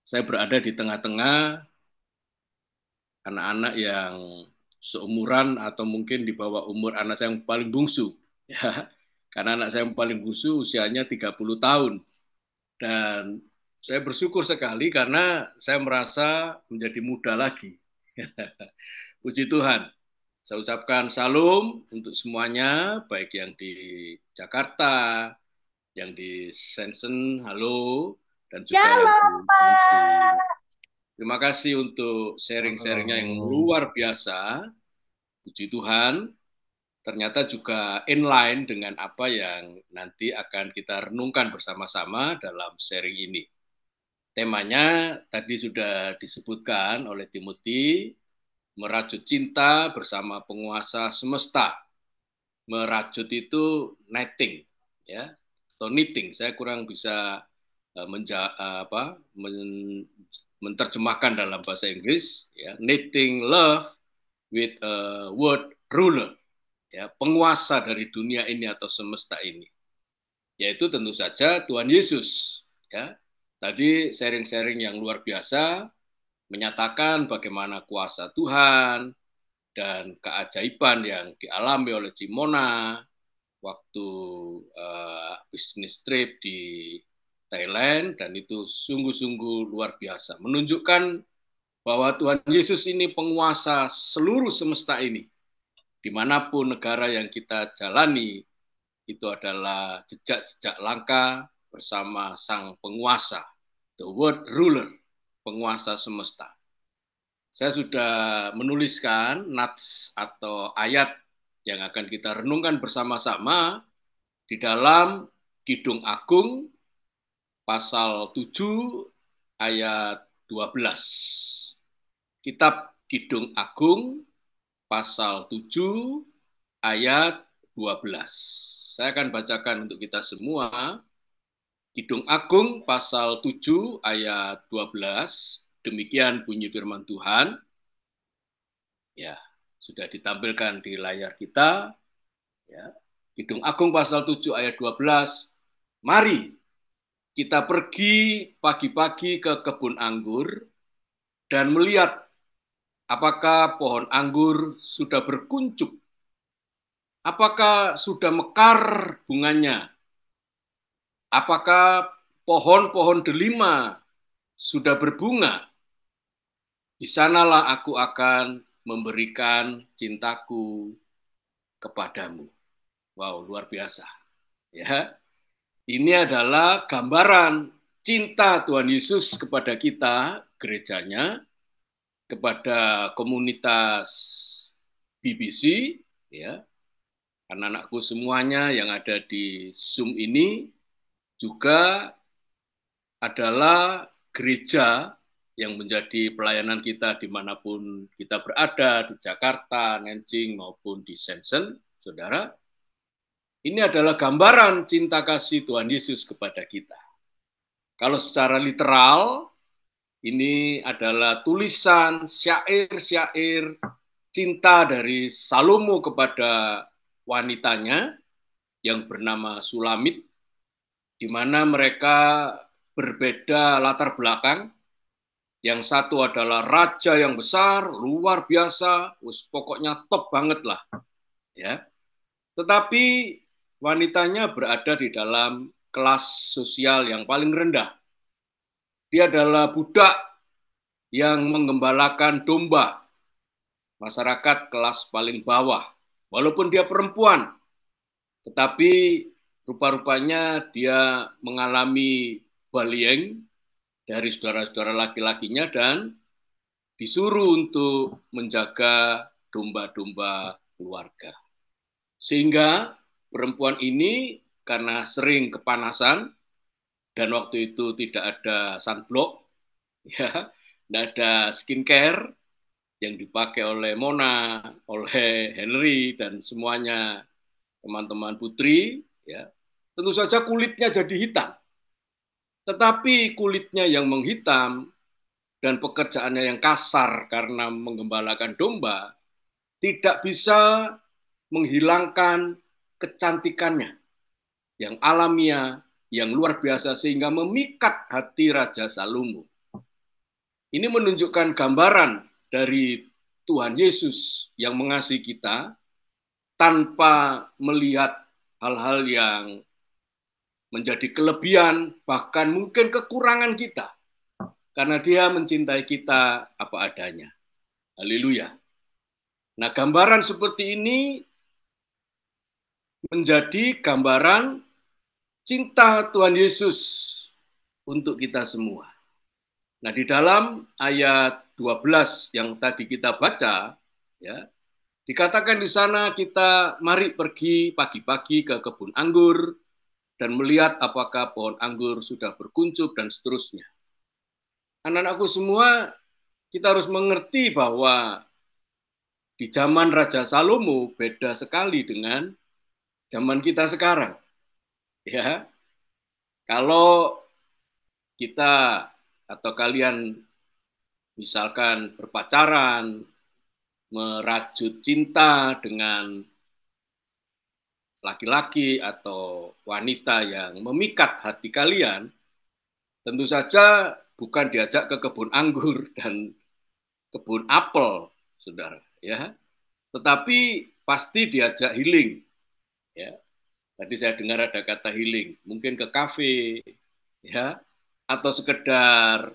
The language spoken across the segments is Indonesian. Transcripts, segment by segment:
Saya berada di tengah-tengah anak-anak yang seumuran atau mungkin di bawah umur anak saya yang paling bungsu. Ya, karena anak saya yang paling bungsu usianya 30 tahun. Dan saya bersyukur sekali karena saya merasa menjadi muda lagi. Puji Tuhan. Saya ucapkan salam untuk semuanya, baik yang di Jakarta, yang di Shenzhen, halo, dan juga yang Shalom, di Guangzhou. Pak. Terima kasih untuk sharing-sharingnya yang Halo. luar biasa. Puji Tuhan, ternyata juga inline dengan apa yang nanti akan kita renungkan bersama-sama dalam sharing ini. Temanya tadi sudah disebutkan oleh Timothy, merajut cinta bersama penguasa semesta. Merajut itu netting, ya, atau knitting. Saya kurang bisa menerjemahkan dalam bahasa Inggris. Ya, knitting love with a word ruler, ya, penguasa dari dunia ini atau semesta ini, yaitu tentu saja Tuhan Yesus. Ya, tadi sharing-sharing yang luar biasa menyatakan bagaimana kuasa Tuhan dan keajaiban yang dialami oleh Cimona waktu bisnis trip di Thailand, dan itu sungguh-sungguh luar biasa. Menunjukkan bahwa Tuhan Yesus ini penguasa seluruh semesta ini. Dimanapun negara yang kita jalani, itu adalah jejak-jejak langkah bersama sang penguasa, the world ruler, penguasa semesta. Saya sudah menuliskan nats atau ayat yang akan kita renungkan bersama-sama di dalam Kidung Agung pasal 7 ayat 12. Kitab Kidung Agung pasal 7 ayat 12. Saya akan bacakan untuk kita semua. Kidung Agung pasal 7 ayat 12. Demikian bunyi firman Tuhan. Ya, sudah ditampilkan di layar kita. Ya. Kidung Agung pasal 7 ayat 12. Mari kita pergi pagi-pagi ke kebun anggur dan melihat apakah pohon anggur sudah berkuncup, apakah sudah mekar bunganya, apakah pohon-pohon delima sudah berbunga. Di sanalah aku akan memberikan cintaku kepadamu. Wow, luar biasa. Ya, ini adalah gambaran cinta Tuhan Yesus kepada kita, gerejanya, kepada komunitas BBC, ya, anak-anakku semuanya yang ada di Zoom ini juga adalah gereja yang menjadi pelayanan kita dimanapun kita berada, di Jakarta, Nanjing, maupun di Shenzhen, saudara. Ini adalah gambaran cinta kasih Tuhan Yesus kepada kita. Kalau secara literal, ini adalah tulisan syair-syair cinta dari Salomo kepada wanitanya yang bernama Sulamit, di mana mereka berbeda latar belakang. Yang satu adalah raja yang besar, luar biasa, pokoknya top banget lah. Ya. Tetapi wanitanya berada di dalam kelas sosial yang paling rendah. Dia adalah budak yang menggembalakan domba, masyarakat kelas paling bawah. Walaupun dia perempuan, tetapi rupa-rupanya dia mengalami bullying dari saudara-saudara laki-lakinya dan disuruh untuk menjaga domba-domba keluarga. Sehingga perempuan ini karena sering kepanasan dan waktu itu tidak ada sunblock, ya, tidak ada skincare yang dipakai oleh Mona, oleh Henry dan semuanya teman-teman putri, ya, tentu saja kulitnya jadi hitam. Tetapi kulitnya yang menghitam dan pekerjaannya yang kasar karena menggembalakan domba tidak bisa menghilangkan kecantikannya yang alamiah, yang luar biasa sehingga memikat hati Raja Salomo. Ini menunjukkan gambaran dari Tuhan Yesus yang mengasihi kita tanpa melihat hal-hal yang menjadi kelebihan, bahkan mungkin kekurangan kita. Karena dia mencintai kita apa adanya. Haleluya. Nah, gambaran seperti ini menjadi gambaran cinta Tuhan Yesus untuk kita semua. Nah, di dalam ayat 12 yang tadi kita baca, ya, dikatakan di sana kita mari pergi pagi-pagi ke kebun anggur dan melihat apakah pohon anggur sudah berkuncup dan seterusnya. Anak-anakku semua, kita harus mengerti bahwa di zaman Raja Salomo beda sekali dengan zaman kita sekarang. Ya, kalau kita atau kalian misalkan berpacaran, merajut cinta dengan laki-laki atau wanita yang memikat hati kalian, tentu saja bukan diajak ke kebun anggur dan kebun apel, saudara. Ya, tetapi pasti diajak healing. Ya, tadi saya dengar ada kata healing, mungkin ke kafe, ya, atau sekedar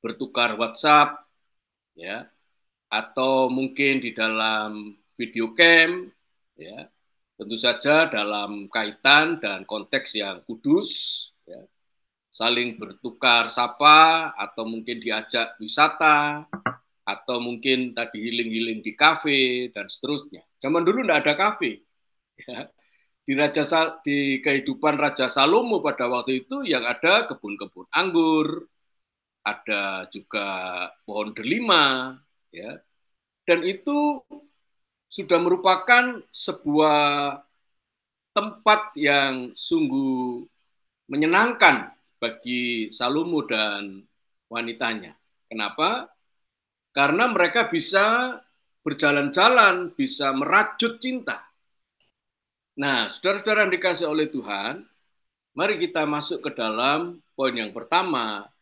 bertukar WhatsApp, ya, atau mungkin di dalam video cam, ya, tentu saja dalam kaitan dan konteks yang kudus, ya, saling bertukar sapa, atau mungkin diajak wisata, atau mungkin tadi healing-healing di kafe, dan seterusnya. Zaman dulu tidak ada kafe. Ya. Di kehidupan Raja Salomo pada waktu itu yang ada kebun-kebun anggur, ada juga pohon delima, ya, dan itu sudah merupakan sebuah tempat yang sungguh menyenangkan bagi Salomo dan wanitanya. Kenapa? Karena mereka bisa berjalan-jalan, bisa merajut cinta. Nah, saudara-saudara yang dikasih oleh Tuhan, mari kita masuk ke dalam poin yang pertama,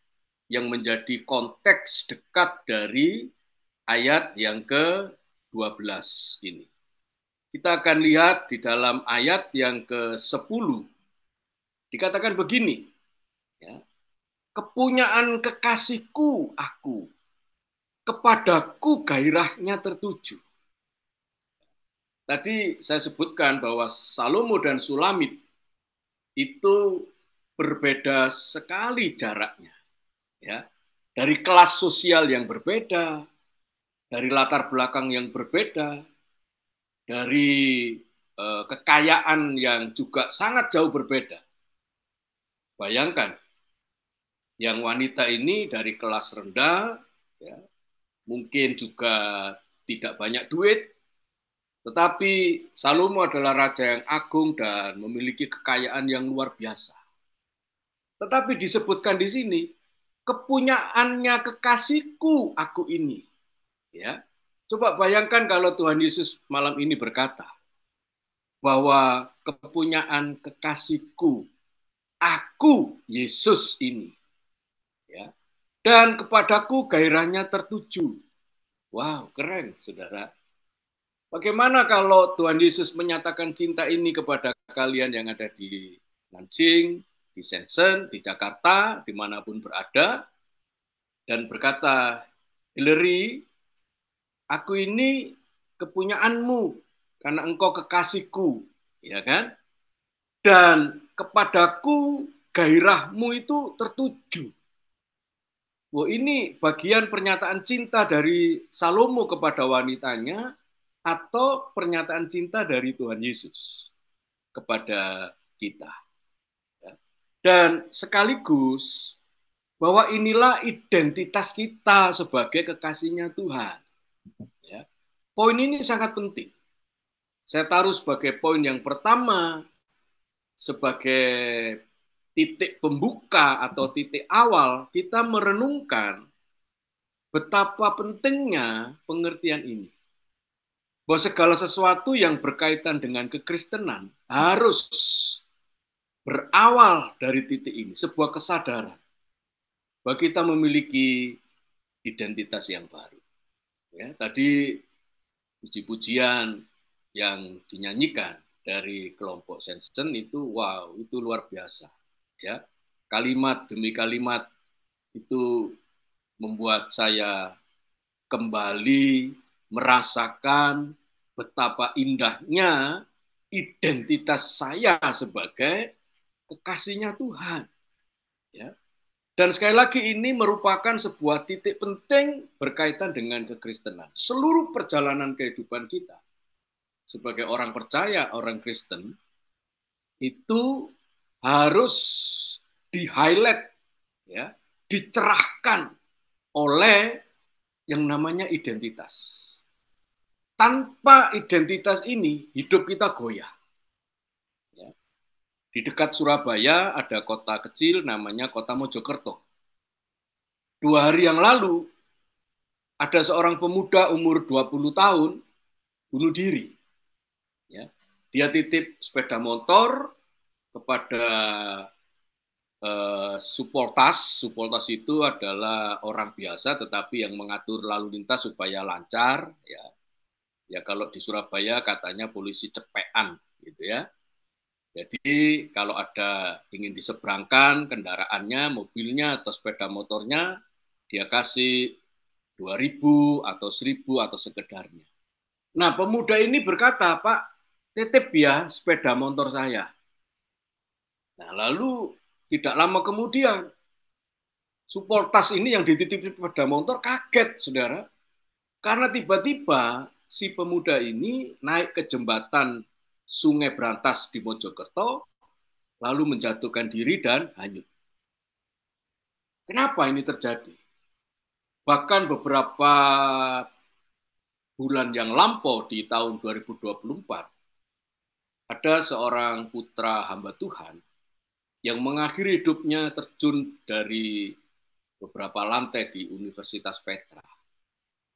yang menjadi konteks dekat dari ayat yang ke-12 ini. Kita akan lihat di dalam ayat yang ke-10, dikatakan begini, ya, kepunyaan kekasihku aku, kepadaku gairahnya tertuju. Tadi saya sebutkan bahwa Salomo dan Sulamit itu berbeda sekali jaraknya, ya, dari kelas sosial yang berbeda, dari latar belakang yang berbeda, dari kekayaan yang juga sangat jauh berbeda. Bayangkan, yang wanita ini dari kelas rendah, ya, mungkin juga tidak banyak duit, tetapi Salomo adalah raja yang agung dan memiliki kekayaan yang luar biasa. Tetapi disebutkan di sini, kepunyaannya kekasihku aku ini. Ya, coba bayangkan kalau Tuhan Yesus malam ini berkata bahwa kepunyaan kekasihku, aku Yesus ini. Ya, dan kepadaku gairahnya tertuju. Wow, keren, saudara. Bagaimana kalau Tuhan Yesus menyatakan cinta ini kepada kalian yang ada di Nanjing, di Shenzhen, di Jakarta, dimanapun berada, dan berkata, Hillary, aku ini kepunyaanmu, karena engkau kekasihku, ya kan? Dan kepadaku gairahmu itu tertuju. Wah, ini bagian pernyataan cinta dari Salomo kepada wanitanya atau pernyataan cinta dari Tuhan Yesus kepada kita. Dan sekaligus bahwa inilah identitas kita sebagai kekasihnya Tuhan. Ya. Poin ini sangat penting. Saya taruh sebagai poin yang pertama, sebagai titik pembuka atau titik awal kita merenungkan betapa pentingnya pengertian ini. Bahwa segala sesuatu yang berkaitan dengan kekristenan harus berawal dari titik ini, sebuah kesadaran bahwa kita memiliki identitas yang baru. Ya, tadi puji-pujian yang dinyanyikan dari kelompok Sensen itu, wow, itu luar biasa. Ya, kalimat demi kalimat itu membuat saya kembali merasakan betapa indahnya identitas saya sebagai kekasihnya Tuhan. Ya. Dan sekali lagi ini merupakan sebuah titik penting berkaitan dengan kekristenan. Seluruh perjalanan kehidupan kita sebagai orang percaya, orang Kristen, itu harus di-highlight, ya, dicerahkan oleh yang namanya identitas. Tanpa identitas ini, hidup kita goyah. Ya. Di dekat Surabaya ada kota kecil namanya Kota Mojokerto. 2 hari yang lalu, ada seorang pemuda umur 20 tahun bunuh diri. Ya. Dia titip sepeda motor kepada supportas. Supportas itu adalah orang biasa tetapi yang mengatur lalu lintas supaya lancar. Ya, ya kalau di Surabaya katanya polisi cepean, gitu ya. Jadi kalau ada ingin diseberangkan kendaraannya, mobilnya atau sepeda motornya, dia kasih 2.000 atau 1.000 atau sekedarnya. Nah, pemuda ini berkata, Pak, titip ya sepeda motor saya. Nah, lalu tidak lama kemudian, supportas ini yang dititip sepeda motor kaget, saudara. Karena tiba-tiba si pemuda ini naik ke jembatan Sungai Brantas di Mojokerto, lalu menjatuhkan diri dan hanyut. Kenapa ini terjadi? Bahkan beberapa bulan yang lampau di tahun 2024, ada seorang putra hamba Tuhan yang mengakhiri hidupnya terjun dari beberapa lantai di Universitas Petra.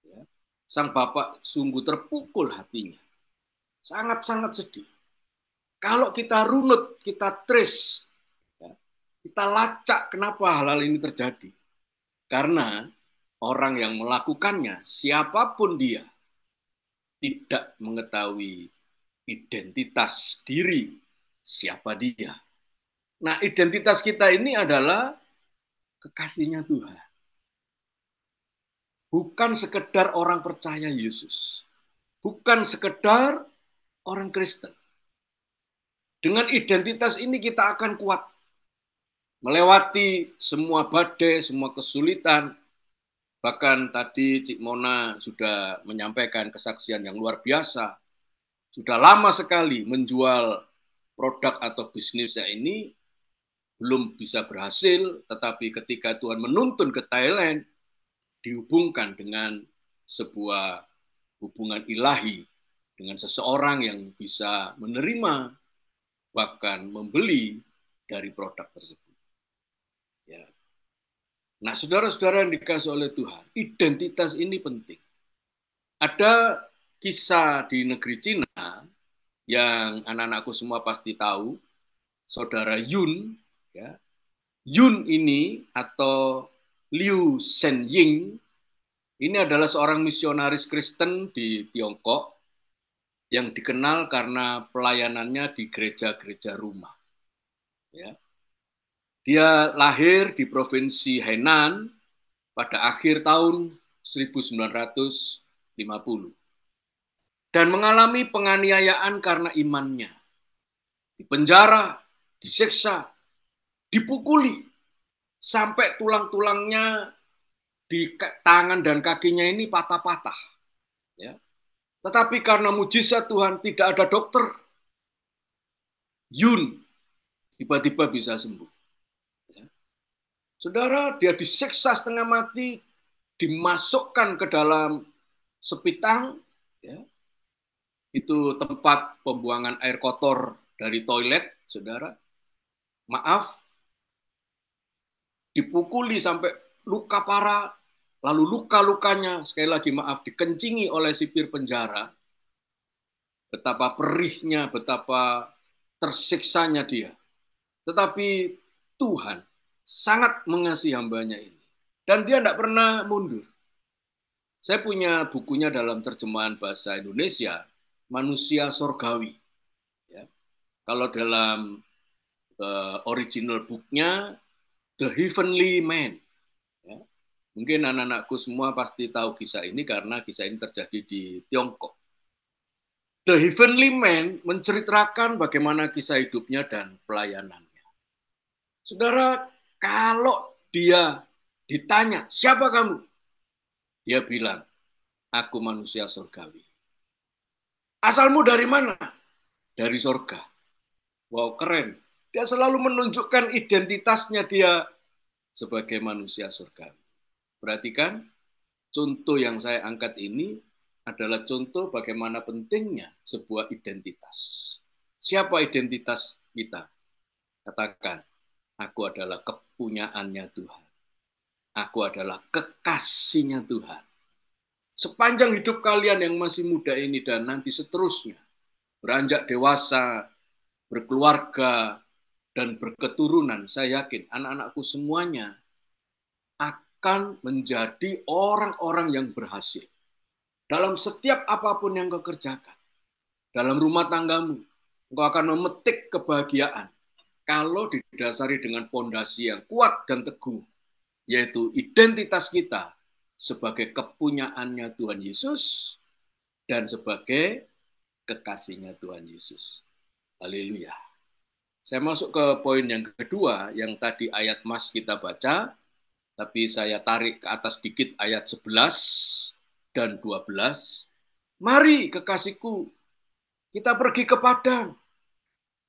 Ya. Sang bapak sungguh terpukul hatinya. Sangat-sangat sedih. Kalau kita runut, kita trace, ya, kita lacak kenapa hal-hal ini terjadi. Karena orang yang melakukannya, siapapun dia, tidak mengetahui identitas diri, siapa dia. Nah, identitas kita ini adalah kekasihnya Tuhan. Bukan sekedar orang percaya Yesus. Bukan sekedar orang Kristen. Dengan identitas ini kita akan kuat. Melewati semua badai, semua kesulitan. Bahkan tadi Cik Mona sudah menyampaikan kesaksian yang luar biasa. Sudah lama sekali menjual produk atau bisnisnya ini, belum bisa berhasil, tetapi ketika Tuhan menuntun ke Thailand, dihubungkan dengan sebuah hubungan ilahi dengan seseorang yang bisa menerima bahkan membeli dari produk tersebut. Ya. Nah, saudara-saudara yang dikasih oleh Tuhan, identitas ini penting. Ada kisah di negeri Cina yang anak-anakku semua pasti tahu, saudara Yun, ya. Yun ini atau Liu Shenying ini adalah seorang misionaris Kristen di Tiongkok yang dikenal karena pelayanannya di gereja-gereja rumah. Ya. Dia lahir di provinsi Henan pada akhir tahun 1950 dan mengalami penganiayaan karena imannya. Dipenjara, disiksa, dipukuli, sampai tulang-tulangnya di tangan dan kakinya ini patah-patah. Ya. Tetapi karena mujizat Tuhan tidak ada dokter, Yun tiba-tiba bisa sembuh. Ya. Saudara, dia disiksa setengah mati, dimasukkan ke dalam sepitang, ya. Itu tempat pembuangan air kotor dari toilet, saudara. Maaf, dipukuli sampai luka parah, lalu luka-lukanya, sekali lagi maaf, dikencingi oleh sipir penjara. Betapa perihnya, betapa tersiksanya dia. Tetapi Tuhan sangat mengasihi hambanya ini. Dan dia tidak pernah mundur. Saya punya bukunya dalam terjemahan bahasa Indonesia, Manusia Sorgawi. Ya. Kalau dalam original booknya, The Heavenly Man. Ya. Mungkin anak-anakku semua pasti tahu kisah ini karena kisah ini terjadi di Tiongkok. The Heavenly Man menceritakan bagaimana kisah hidupnya dan pelayanannya. Saudara, kalau dia ditanya, siapa kamu? Dia bilang, aku manusia surgawi. Asalmu dari mana? Dari surga. Wow, keren. Dia selalu menunjukkan identitasnya dia sebagai manusia surgawi. Perhatikan, contoh yang saya angkat ini adalah contoh bagaimana pentingnya sebuah identitas. Siapa identitas kita? Katakan, aku adalah kepunyaannya Tuhan. Aku adalah kekasihnya Tuhan. Sepanjang hidup kalian yang masih muda ini dan nanti seterusnya, beranjak dewasa, berkeluarga, dan berketurunan, saya yakin anak-anakku semuanya akan menjadi orang-orang yang berhasil. Dalam setiap apapun yang kau kerjakan, dalam rumah tanggamu, engkau akan memetik kebahagiaan kalau didasari dengan pondasi yang kuat dan teguh, yaitu identitas kita sebagai kepunyaannya Tuhan Yesus dan sebagai kekasihnya Tuhan Yesus. Haleluya. Saya masuk ke poin yang kedua, yang tadi ayat Mas kita baca, tapi saya tarik ke atas dikit ayat 11 dan 12. Mari kekasihku, kita pergi ke padang,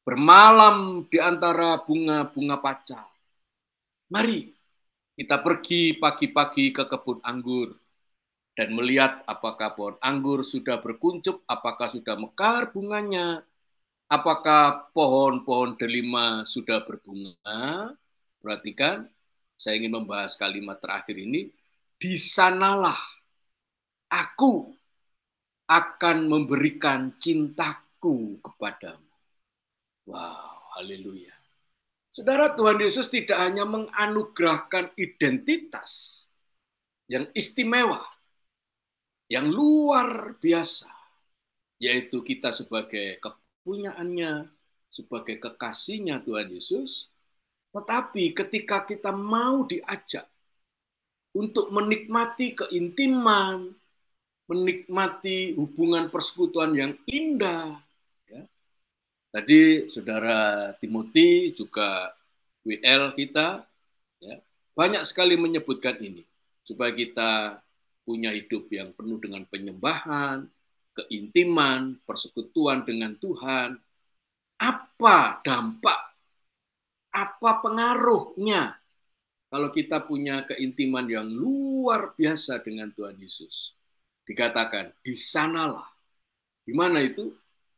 bermalam di antara bunga-bunga pacar. Mari kita pergi pagi-pagi ke kebun anggur dan melihat apakah pohon anggur sudah berkuncup, apakah sudah mekar bunganya, apakah pohon-pohon delima sudah berbunga. Perhatikan, saya ingin membahas kalimat terakhir ini. Di sanalah aku akan memberikan cintaku kepadamu. Wow, haleluya. Saudara, Tuhan Yesus tidak hanya menganugerahkan identitas yang istimewa, yang luar biasa, yaitu kita sebagai kepunyaannya, sebagai kekasihnya Tuhan Yesus, tetapi ketika kita mau diajak untuk menikmati keintiman, menikmati hubungan persekutuan yang indah, ya. Tadi saudara Timothy juga WL kita, ya, banyak sekali menyebutkan ini supaya kita punya hidup yang penuh dengan penyembahan, keintiman, persekutuan dengan Tuhan. Apa dampak, apa pengaruhnya kalau kita punya keintiman yang luar biasa dengan Tuhan Yesus? Dikatakan, di sanalah. Di mana itu?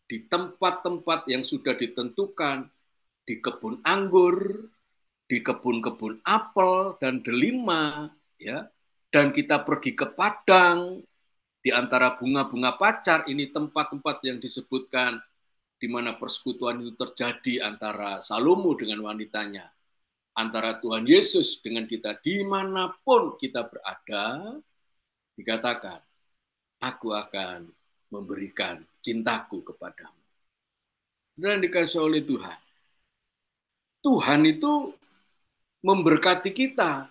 Di tempat-tempat yang sudah ditentukan, di kebun anggur, di kebun-kebun apel dan delima, ya. Dan kita pergi ke padang, di antara bunga-bunga pacar, ini tempat-tempat yang disebutkan di mana persekutuan itu terjadi antara Salomo dengan wanitanya, antara Tuhan Yesus dengan kita, dimanapun kita berada, dikatakan, aku akan memberikan cintaku kepadamu. Dan dikasih oleh Tuhan. Tuhan itu memberkati kita.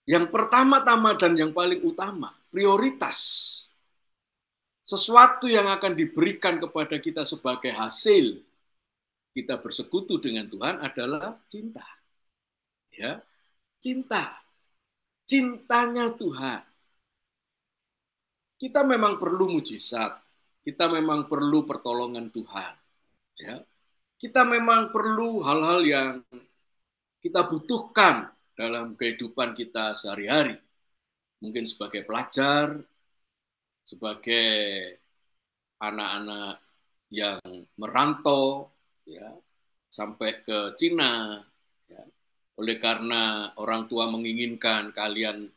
Yang pertama-tama dan yang paling utama, prioritas. Sesuatu yang akan diberikan kepada kita sebagai hasil kita bersekutu dengan Tuhan adalah cinta. Ya, cinta. Cintanya Tuhan. Kita memang perlu mujizat. Kita memang perlu pertolongan Tuhan. Ya. Kita memang perlu hal-hal yang kita butuhkan dalam kehidupan kita sehari-hari. Mungkin sebagai pelajar, sebagai anak-anak yang merantau, ya, sampai ke Cina, ya. Oleh karena orang tua menginginkan kalian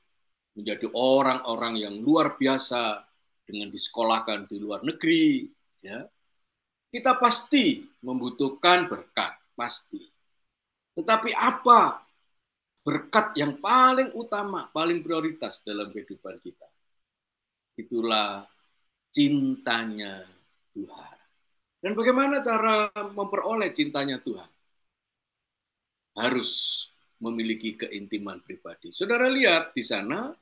menjadi orang-orang yang luar biasa dengan disekolahkan di luar negeri, ya. Kita pasti membutuhkan berkat, pasti. Tetapi apa berkat yang paling utama, paling prioritas dalam kehidupan kita. Itulah cintanya Tuhan. Dan bagaimana cara memperoleh cintanya Tuhan? Harus memiliki keintiman pribadi. Saudara lihat di sana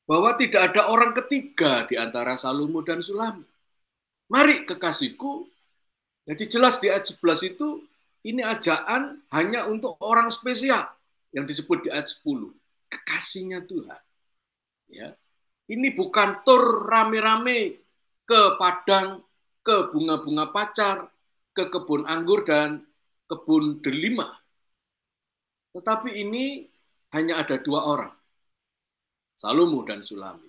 bahwa tidak ada orang ketiga di antara Salomo dan Sulami. Mari kekasihku, jadi jelas di ayat 11 itu, ini ajaan hanya untuk orang spesial yang disebut di ayat 10. Kekasihnya Tuhan. Ya. Ini bukan tur rame-rame ke padang, ke bunga-bunga pacar, ke kebun anggur dan kebun delima. Tetapi ini hanya ada dua orang, Salomo dan Sulami.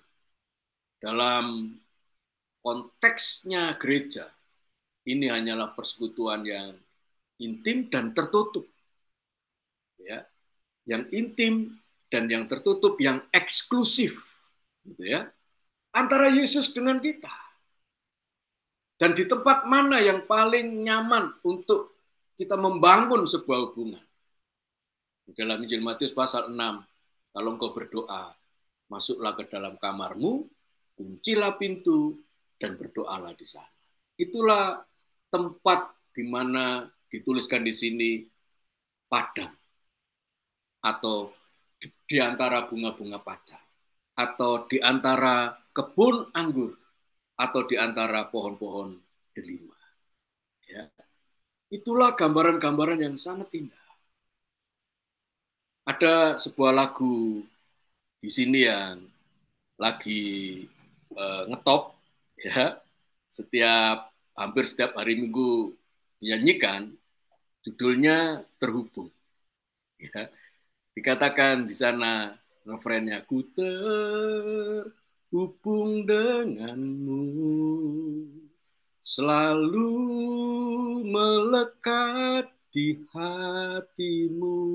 Dalam konteksnya gereja, ini hanyalah persekutuan yang intim dan tertutup. Ya. Yang intim dan yang tertutup, yang eksklusif. Gitu ya. Antara Yesus dengan kita. Dan di tempat mana yang paling nyaman untuk kita membangun sebuah hubungan? Dalam Injil Matius pasal 6, kalau engkau berdoa, masuklah ke dalam kamarmu, kuncilah pintu, dan berdoalah di sana. Itulah tempat di mana dituliskan di sini padang, atau di antara bunga-bunga pacar, atau di antara kebun anggur, atau di antara pohon-pohon delima. Ya. Itulah gambaran-gambaran yang sangat indah. Ada sebuah lagu di sini yang lagi ngetop, ya, hampir setiap hari Minggu dinyanyikan, judulnya Terhubung. Ya. Dikatakan di sana refrennya, ku terhubung denganmu, selalu melekat di hatimu.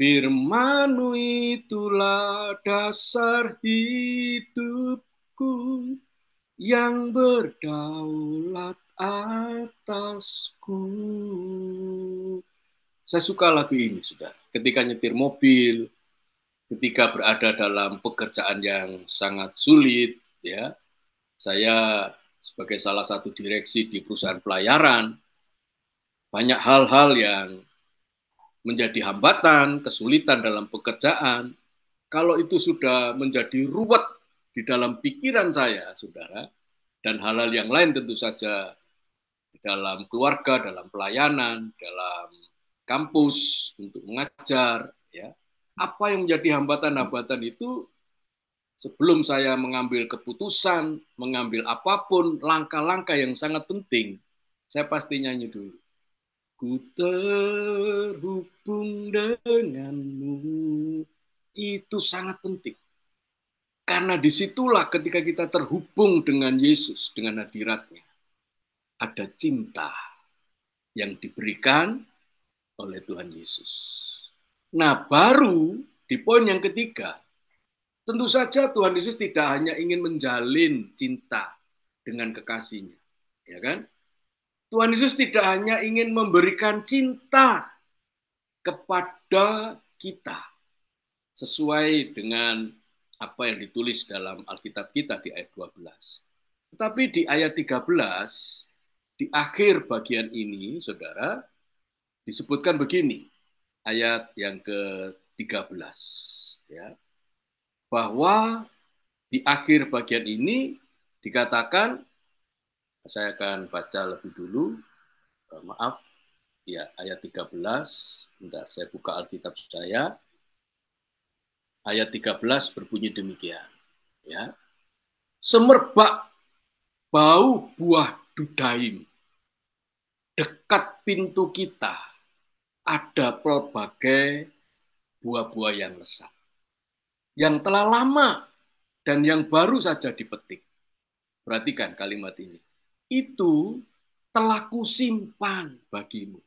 Firman-Mu itulah dasar hidupku yang berdaulat atasku. Saya suka lagu ini, sudah. Ketika nyetir mobil, ketika berada dalam pekerjaan yang sangat sulit, ya, saya sebagai salah satu direksi di perusahaan pelayaran, banyak hal-hal yang menjadi hambatan, kesulitan dalam pekerjaan. Kalau itu sudah menjadi ruwet di dalam pikiran saya, saudara, dan hal-hal yang lain tentu saja di dalam keluarga, dalam pelayanan, dalam kampus, untuk mengajar, ya. Apa yang menjadi hambatan-hambatan itu, sebelum saya mengambil keputusan, mengambil apapun, langkah-langkah yang sangat penting, saya pasti nyanyi dulu. Ku terhubung denganmu. Itu sangat penting. Karena disitulah ketika kita terhubung dengan Yesus, dengan hadiratnya, ada cinta yang diberikan oleh Tuhan Yesus. Nah, baru di poin yang ketiga, tentu saja Tuhan Yesus tidak hanya ingin menjalin cinta dengan kekasihnya, ya kan? Tuhan Yesus tidak hanya ingin memberikan cinta kepada kita sesuai dengan apa yang ditulis dalam Alkitab kita di ayat 12. Tetapi di ayat 13, di akhir bagian ini, saudara, disebutkan begini, ayat yang ke-13, ya, bahwa di akhir bagian ini dikatakan, saya akan baca lebih dulu, maaf, ya, ayat 13, bentar, saya buka Alkitab saya, ayat 13 berbunyi demikian, ya, semerbak bau buah dudaim dekat pintu kita ada pelbagai buah-buah yang lesat, yang telah lama dan yang baru saja dipetik. Perhatikan kalimat ini. Itu telah kusimpan bagimu,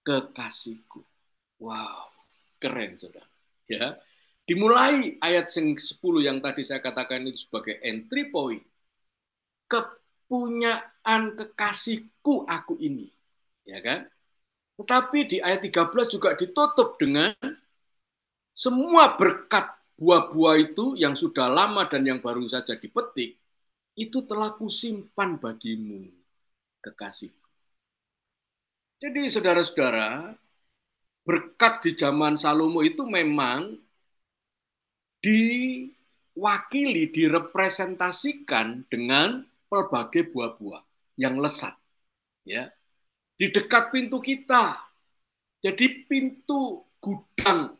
kekasihku. Wow, keren, saudara. Ya, dimulai ayat 10 yang tadi saya katakan itu sebagai entry point. Kepunyaan kekasihku aku ini, ya kan? Tetapi di ayat 13 juga ditutup dengan Semua berkat buah-buah itu yang sudah lama dan yang baru saja dipetik, itu telah kusimpan bagimu, kekasih. Jadi saudara-saudara, berkat di zaman Salomo itu memang diwakili, direpresentasikan dengan pelbagai buah-buah yang lesat. Ya, di dekat pintu kita. Jadi pintu gudang,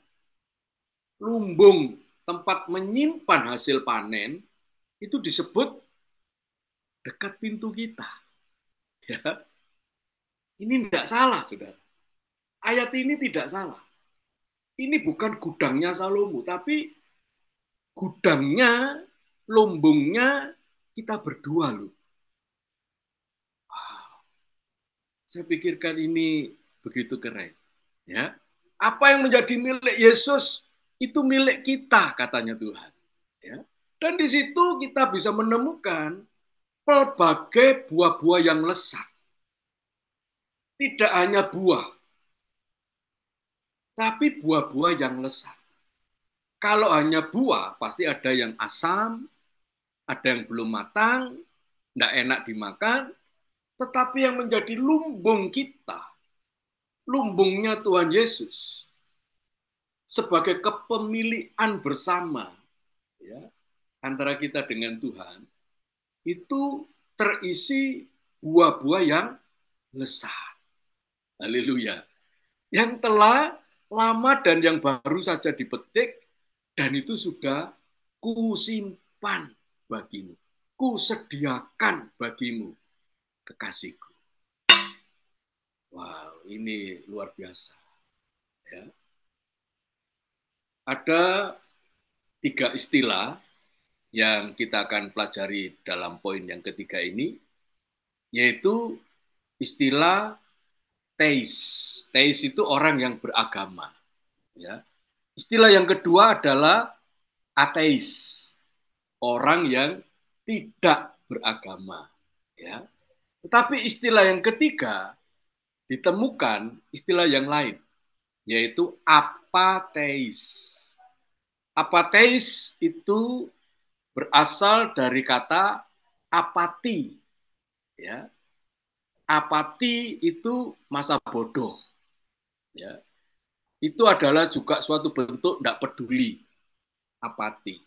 lumbung, tempat menyimpan hasil panen, itu disebut dekat pintu kita. Ya, ini tidak salah, saudara. Ayat ini tidak salah. Ini bukan gudangnya Salomo, tapi gudangnya, lumbungnya kita berdua loh. Wow, saya pikirkan ini begitu keren. Ya, apa yang menjadi milik Yesus itu milik kita, katanya Tuhan. Ya, dan di situ kita bisa menemukan pelbagai buah-buah yang lesat. Tidak hanya buah, tapi buah-buah yang lesat. Kalau hanya buah, pasti ada yang asam, ada yang belum matang, tidak enak dimakan, tetapi yang menjadi lumbung kita, lumbungnya Tuhan Yesus, sebagai kepemilikan bersama ya, antara kita dengan Tuhan, itu terisi buah-buah yang lesat. Haleluya. Yang telah lama dan yang baru saja dipetik, dan itu sudah kusimpan bagimu. Kusediakan bagimu, kekasihku. Wow, ini luar biasa. Ya. Ada 3 istilah yang kita akan pelajari dalam poin yang ketiga ini, yaitu istilah teis. Teis itu orang yang beragama. Ya. Istilah yang kedua adalah ateis, orang yang tidak beragama. Ya. Tetapi istilah yang ketiga ditemukan istilah yang lain, yaitu apateis. Apateis itu berasal dari kata apati. Ya. Apati itu masa bodoh. Ya. Itu adalah juga suatu bentuk tidak peduli, apati.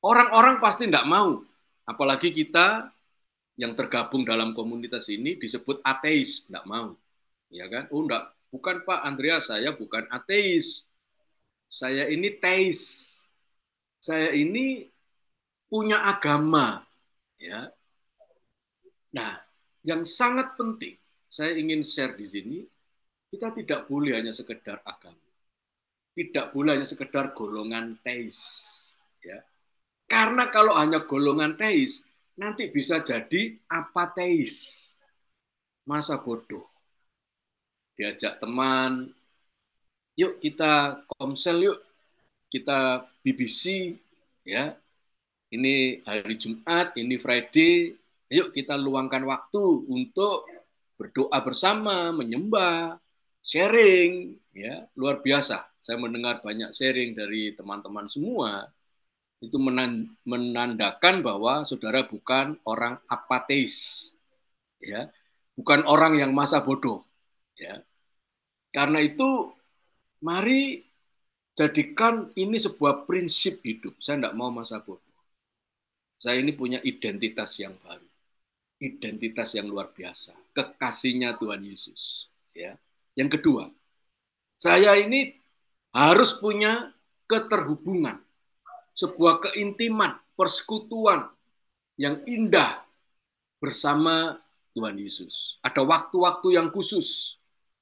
Orang-orang pasti tidak mau, apalagi kita yang tergabung dalam komunitas ini disebut ateis, tidak mau. Ya kan? Oh, enggak, bukan Pak Andreas, saya bukan ateis. Saya ini teis. Saya ini punya agama, ya. Nah, yang sangat penting saya ingin share di sini, kita tidak boleh hanya sekedar agama. Tidak boleh hanya sekedar golongan teis, ya. Karena kalau hanya golongan teis, nanti bisa jadi apateis. Masa bodoh. Diajak teman, yuk kita komsel yuk, kita BBC, ya. Ini hari Jumat, ini Friday, yuk kita luangkan waktu untuk berdoa bersama, menyembah, sharing, ya, luar biasa. Saya mendengar banyak sharing dari teman-teman semua, itu menandakan bahwa saudara bukan orang apateis, ya, bukan orang yang masa bodoh, ya. Karena itu, mari jadikan ini sebuah prinsip hidup. Saya tidak mau masa bodoh. Saya ini punya identitas yang baru, identitas yang luar biasa, kekasihnya Tuhan Yesus. Ya. Yang kedua, saya ini harus punya keterhubungan, sebuah keintiman, persekutuan yang indah bersama Tuhan Yesus. Ada waktu-waktu yang khusus,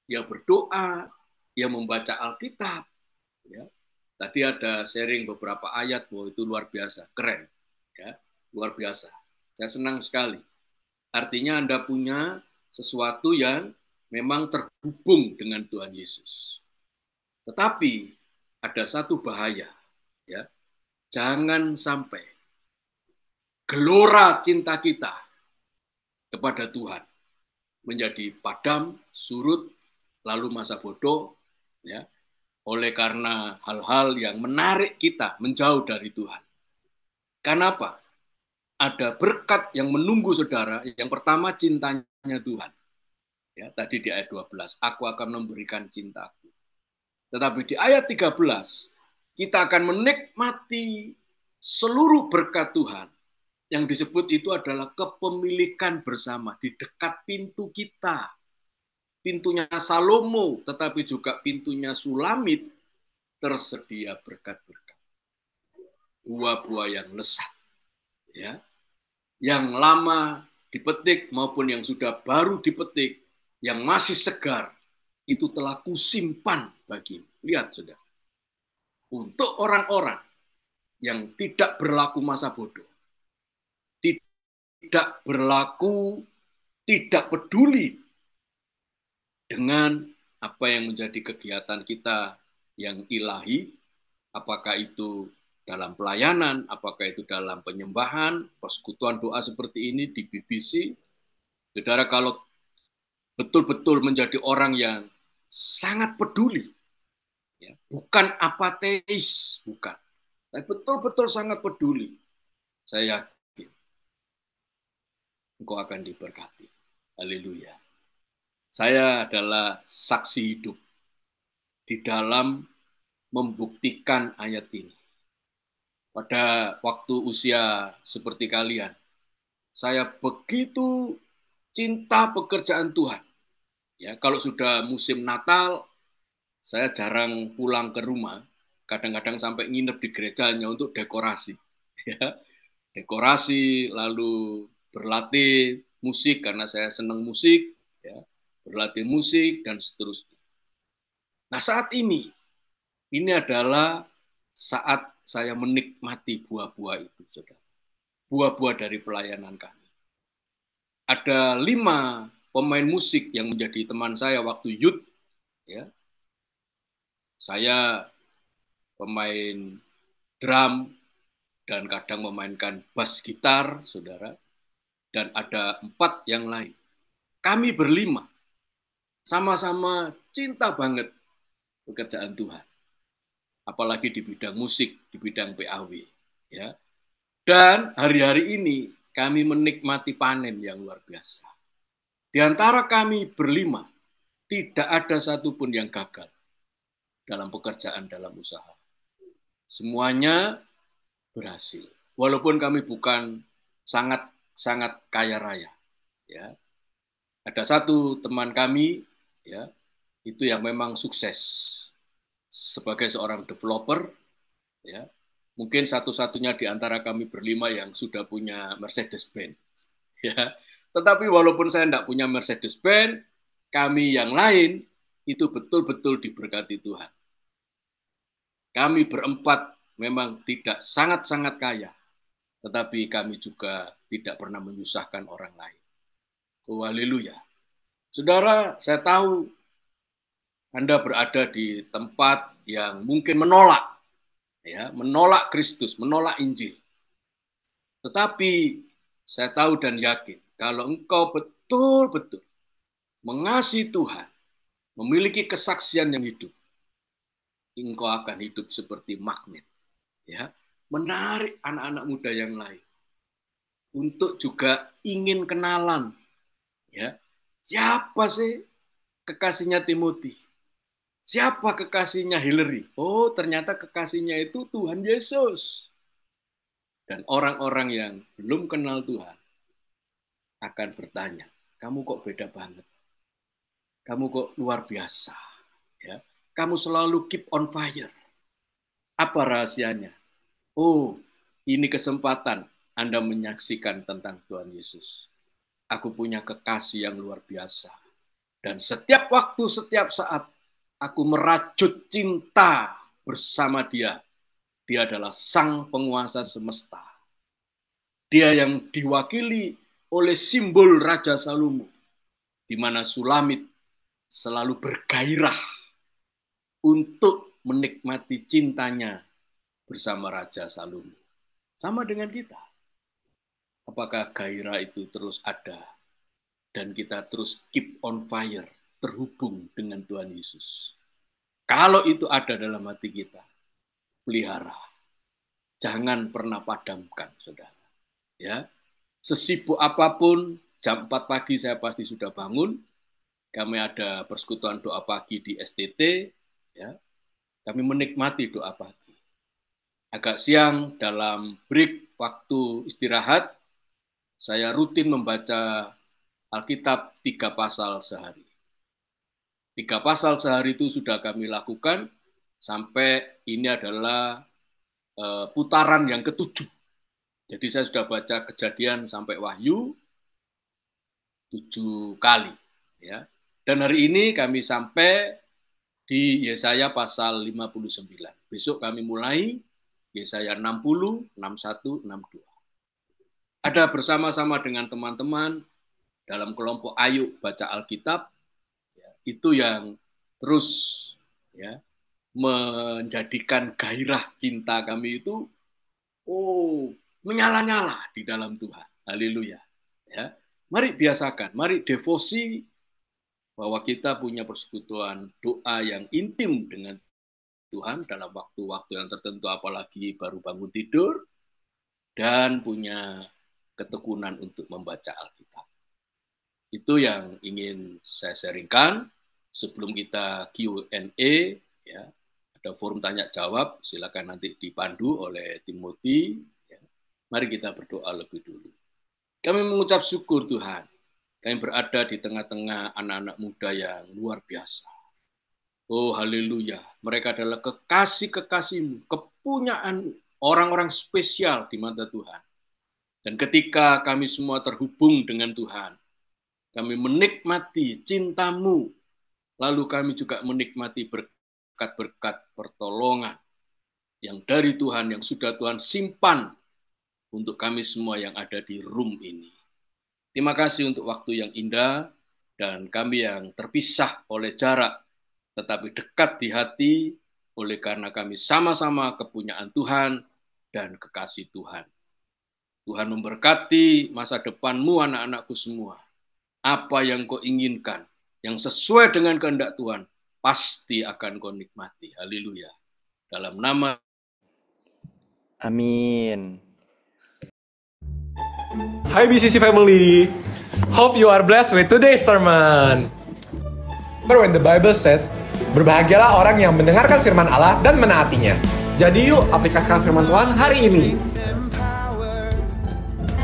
dia berdoa, dia membaca Alkitab. Ya. Tadi ada sharing beberapa ayat, bahwa itu luar biasa, keren, ya, luar biasa. Saya senang sekali. Artinya Anda punya sesuatu yang memang terhubung dengan Tuhan Yesus. Tetapi ada satu bahaya, ya. Jangan sampai gelora cinta kita kepada Tuhan menjadi padam, surut, lalu masa bodoh, ya. oleh karena hal-hal yang menarik kita menjauh dari Tuhan. Kenapa? Ada berkat yang menunggu saudara. Yang pertama cintanya Tuhan. Ya, tadi di ayat 12, aku akan memberikan cintaku. Tetapi di ayat 13, kita akan menikmati seluruh berkat Tuhan. Yang disebut itu adalah kepemilikan bersama di dekat pintu kita. Pintunya Salomo, tetapi juga pintunya Sulamit, tersedia berkat-berkat. Buah-buah yang lezat. Ya, yang lama dipetik maupun yang sudah baru dipetik, yang masih segar, itu telah kusimpan bagimu. Lihat sudah. Untuk orang-orang yang tidak berlaku masa bodoh, tidak berlaku, tidak peduli dengan apa yang menjadi kegiatan kita yang ilahi, apakah itu dalam pelayanan, apakah itu dalam penyembahan, persekutuan doa seperti ini di BBC. Saudara, kalau betul-betul menjadi orang yang sangat peduli, ya, bukan apateis, bukan, tapi betul-betul sangat peduli, saya yakin engkau akan diberkati. Haleluya. Saya adalah saksi hidup di dalam membuktikan ayat ini. Pada waktu usia seperti kalian, saya begitu cinta pekerjaan Tuhan. Ya, kalau sudah musim Natal, saya jarang pulang ke rumah. Kadang-kadang sampai nginep di gerejanya untuk dekorasi. Ya, dekorasi, lalu berlatih musik karena saya senang musik, ya, berlatih musik dan seterusnya. Nah, saat ini adalah saat saya menikmati buah-buah itu, saudara. Buah-buah dari pelayanan kami. Ada 5 pemain musik yang menjadi teman saya waktu youth. Ya. Saya pemain drum dan kadang memainkan bass gitar, saudara. Dan ada 4 yang lain. Kami berlima sama-sama cinta banget pekerjaan Tuhan. Apalagi di bidang musik, di bidang PAW. Ya. Dan hari-hari ini kami menikmati panen yang luar biasa. Di antara kami berlima, tidak ada satupun yang gagal dalam pekerjaan, dalam usaha. Semuanya berhasil. Walaupun kami bukan sangat kaya raya. Ya. Ada satu teman kami, ya, itu yang memang sukses sebagai seorang developer, ya, mungkin satu-satunya di antara kami berlima yang sudah punya Mercedes-Benz. Ya. Tetapi walaupun saya tidak punya Mercedes-Benz, kami yang lain itu betul-betul diberkati Tuhan. Kami berempat memang tidak sangat-sangat kaya, tetapi kami juga tidak pernah menyusahkan orang lain. Oh, haleluya. Saudara, saya tahu Anda berada di tempat yang mungkin menolak, ya, menolak Kristus, menolak Injil. Tetapi saya tahu dan yakin kalau engkau betul-betul mengasihi Tuhan, memiliki kesaksian yang hidup, engkau akan hidup seperti magnet, ya, menarik anak-anak muda yang lain untuk juga ingin kenalan, ya, siapa sih kekasihnya Timothy, siapa kekasihnya Hillary. Oh, ternyata kekasihnya itu Tuhan Yesus. Dan orang-orang yang belum kenal Tuhan akan bertanya, kamu kok beda banget, kamu kok luar biasa, ya, kamu selalu keep on fire. Apa rahasianya? Oh, ini kesempatan Anda menyaksikan tentang Tuhan Yesus. Aku punya kekasih yang luar biasa. Dan setiap waktu, setiap saat, aku merajut cinta bersama dia. Dia adalah sang penguasa semesta. Dia yang diwakili oleh simbol Raja Salomo, di mana Sulamit selalu bergairah untuk menikmati cintanya bersama Raja Salomo. Sama dengan kita. Apakah gairah itu terus ada dan kita terus keep on fire, terhubung dengan Tuhan Yesus? Kalau itu ada dalam hati kita, pelihara. Jangan pernah padamkan, saudara. Ya, sesibuk apapun, jam 4 pagi saya pasti sudah bangun. Kami ada persekutuan doa pagi di STT. Ya, kami menikmati doa pagi. Agak siang dalam break waktu istirahat, saya rutin membaca Alkitab 3 pasal sehari. 3 pasal sehari itu sudah kami lakukan sampai ini adalah putaran yang ke-7. Jadi saya sudah baca Kejadian sampai Wahyu 7 kali. Ya. Dan hari ini kami sampai di Yesaya pasal 59. Besok kami mulai Yesaya 60, 61, 62. Ada bersama-sama dengan teman-teman dalam kelompok Ayo Baca Alkitab, ya, itu yang terus ya menjadikan gairah cinta kami itu menyala-nyala di dalam Tuhan. Haleluya. Ya. Mari biasakan, mari devosi bahwa kita punya persekutuan doa yang intim dengan Tuhan dalam waktu-waktu yang tertentu, apalagi baru bangun tidur, dan punya ketekunan untuk membaca Alkitab. Itu yang ingin saya sharingkan. Sebelum kita Q&A, ya, ada forum tanya jawab, silakan nanti dipandu oleh Timothy. Ya. Mari kita berdoa lebih dulu. Kami mengucap syukur Tuhan, kami berada di tengah-tengah anak-anak muda yang luar biasa. Oh haleluya, mereka adalah kekasih-kekasih-Mu, kepunyaan orang-orang spesial di mata Tuhan. Dan ketika kami semua terhubung dengan Tuhan, kami menikmati cinta-Mu, lalu kami juga menikmati berkat-berkat pertolongan yang dari Tuhan, yang sudah Tuhan simpan untuk kami semua yang ada di room ini. Terima kasih untuk waktu yang indah, dan kami yang terpisah oleh jarak, tetapi dekat di hati, oleh karena kami sama-sama kepunyaan Tuhan dan kekasih Tuhan. Tuhan memberkati masa depan-Mu anak-anakku semua. Apa yang Kau inginkan, yang sesuai dengan kehendak Tuhan, pasti akan Kau nikmati. Haleluya. Dalam nama Amin. Hai BCC family, hope you are blessed with today's sermon. But when the Bible said, berbahagialah orang yang mendengarkan firman Allah dan menaatinya. Jadi yuk aplikasikan firman Tuhan hari ini.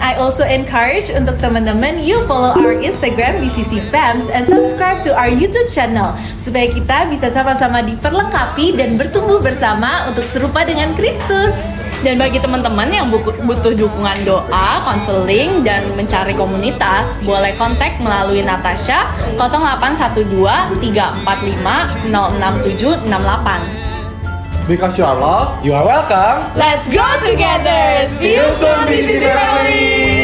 I also encourage untuk teman-teman you follow our Instagram BCC Fams and subscribe to our YouTube channel supaya kita bisa sama-sama diperlengkapi dan bertumbuh bersama untuk serupa dengan Kristus. Dan bagi teman-teman yang butuh dukungan doa, konseling, dan mencari komunitas, boleh kontak melalui Natasha 0812 345 06768. Because you are loved, you are welcome. Let's grow together. See you soon, BCC family.